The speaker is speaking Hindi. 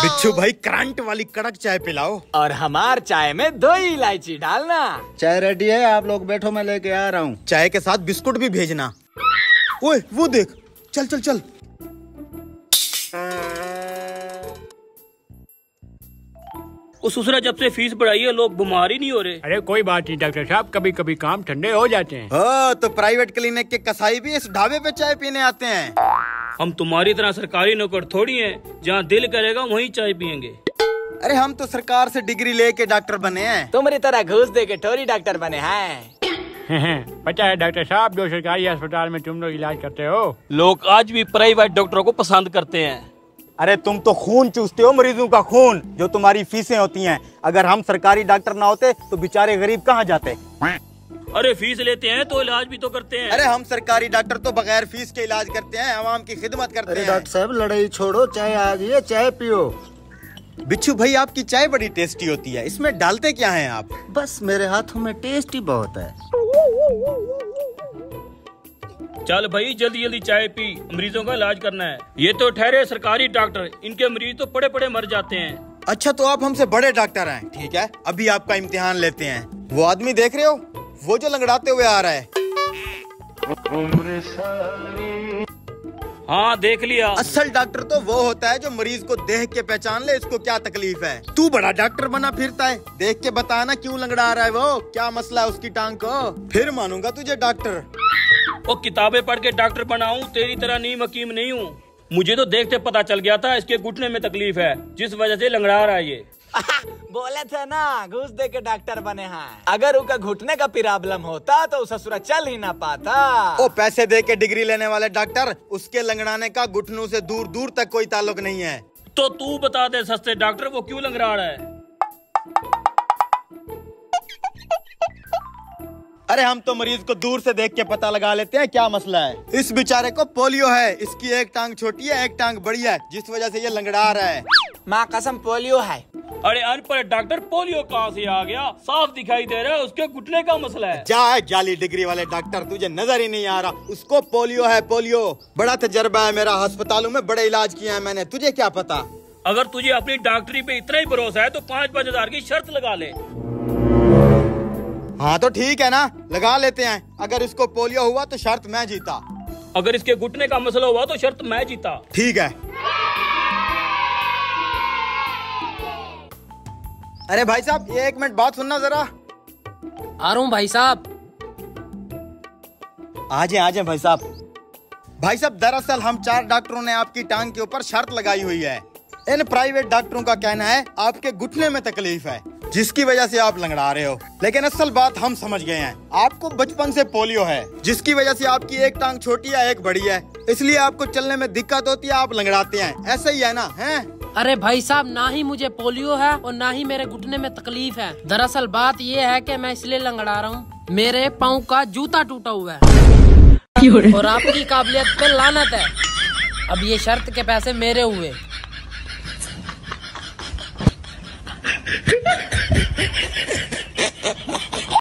बिच्छू भाई करंट वाली कड़क चाय पिलाओ। और हमार चाय में 2 इलायची डालना। चाय रेडी है, आप लोग बैठो, मैं लेके आ रहा हूँ। चाय के साथ बिस्कुट भी भेजना। ओए वो देख, चल चल चल। उस ससुरा जब से फीस बढ़ाई है लोग बीमार ही नहीं हो रहे। अरे कोई बात नहीं डॉक्टर साहब, कभी कभी काम ठंडे हो जाते हैं। हाँ तो प्राइवेट क्लिनिक के कसाई भी इस ढाबे पे चाय पीने आते हैं। हम तुम्हारी तरह सरकारी नौकर थोड़ी हैं, जहाँ दिल करेगा वहीं चाय पियेंगे। अरे हम तो सरकार से डिग्री लेके डॉक्टर बने हैं। तुम्हारी तरह घूस दे के ठोरी डॉक्टर बने हैं। पता है डॉक्टर साहब, जो सरकारी अस्पताल में तुम लोग इलाज करते हो, लोग आज भी प्राइवेट डॉक्टरों को पसंद करते हैं। अरे तुम तो खून चूसते हो, मरीजों का खून, जो तुम्हारी फीसें होती हैं। अगर हम सरकारी डॉक्टर ना होते तो बेचारे गरीब कहाँ जाते। अरे फीस लेते हैं तो इलाज भी तो करते हैं। अरे हम सरकारी डॉक्टर तो बगैर फीस के इलाज करते हैं, आवाम की खिदमत करते अरे हैं। डॉक्टर साहब लड़ाई छोड़ो, चाय आ गई है, चाय पियो। बिच्छू भाई आपकी चाय बड़ी टेस्टी होती है, इसमें डालते क्या हैं आप? बस मेरे हाथों में टेस्ट ही बहुत है। चल भाई जल्दी जल्दी चाय पी, मरीजों का इलाज करना है। ये तो ठहरे सरकारी डॉक्टर, इनके मरीज तो पड़े पड़े मर जाते हैं। अच्छा तो आप हमसे बड़े डॉक्टर हैं, ठीक है, अभी आपका इम्तिहान लेते हैं। वो आदमी देख रहे हो, वो जो लंगड़ाते हुए आ रहा है। हाँ देख लिया। असल डॉक्टर तो वो होता है जो मरीज को देख के पहचान ले इसको क्या तकलीफ है। तू बड़ा डॉक्टर बना फिरता है, देख के बता ना क्यों लंगड़ा रहा है, वो क्या मसला है उसकी टांग को, फिर मानूंगा तुझे डॉक्टर। वो किताबें पढ़ के डॉक्टर बनाऊं, तेरी तरह नीम हकीम नहीं हूँ। मुझे तो देखते पता चल गया था इसके घुटने में तकलीफ है, जिस वजह से लंगड़ा रहा है ये। बोले थे ना घूस दे के डॉक्टर बने हैं। अगर उनका घुटने का प्रॉब्लम होता तो ससुरा चल ही ना पाता। ओ पैसे दे के डिग्री लेने वाले डॉक्टर, उसके लंगड़ाने का घुटनों से दूर दूर तक कोई ताल्लुक नहीं है। तो तू बता दे सस्ते डॉक्टर, वो क्यों लंगड़ा रहा है? अरे हम तो मरीज को दूर से देख के पता लगा लेते हैं क्या मसला है। इस बेचारे को पोलियो है, इसकी एक टांग छोटी है एक टांग बड़ी है, जिस वजह से ये लंगड़ा रहा है। माँ कसम पोलियो है। अरे अनपढ़ डॉक्टर, पोलियो कहाँ से आ गया? साफ दिखाई दे रहा है उसके घुटने का मसला है। जा जाली डिग्री वाले डॉक्टर, तुझे नजर ही नहीं आ रहा, उसको पोलियो है पोलियो। बड़ा तजर्बा है मेरा, अस्पतालों में बड़े इलाज किया है मैंने, तुझे क्या पता। अगर तुझे अपनी डॉक्टरी पे इतना ही भरोसा है तो 5-5 हजार की शर्त लगा ले। हाँ तो ठीक है ना, लगा लेते हैं। अगर इसको पोलियो हुआ तो शर्त मैं जीता, अगर इसके घुटने का मसला हुआ तो शर्त मैं जीता। ठीक है। अरे भाई साहब ये 1 मिनट बात सुनना जरा। आ रहा हूँ भाई साहब। आ जाए भाई साहब। भाई साहब दरअसल हम 4 डॉक्टरों ने आपकी टांग के ऊपर शर्त लगाई हुई है। इन प्राइवेट डॉक्टरों का कहना है आपके घुटने में तकलीफ है, जिसकी वजह से आप लंगड़ा रहे हो। लेकिन असल बात हम समझ गए हैं, आपको बचपन से पोलियो है, जिसकी वजह से आपकी एक टांग छोटी है एक बड़ी है, इसलिए आपको चलने में दिक्कत होती है, आप लंगड़ाते हैं, ऐसा ही है ना? हैं? अरे भाई साहब ना ही मुझे पोलियो है और ना ही मेरे घुटने में तकलीफ है। दरअसल बात ये है कि मैं इसलिए लंगड़ा रहा हूँ, मेरे पाँव का जूता टूटा हुआ है और आपकी काबिलियत पे लानत है। अब ये शर्त के पैसे मेरे हुए।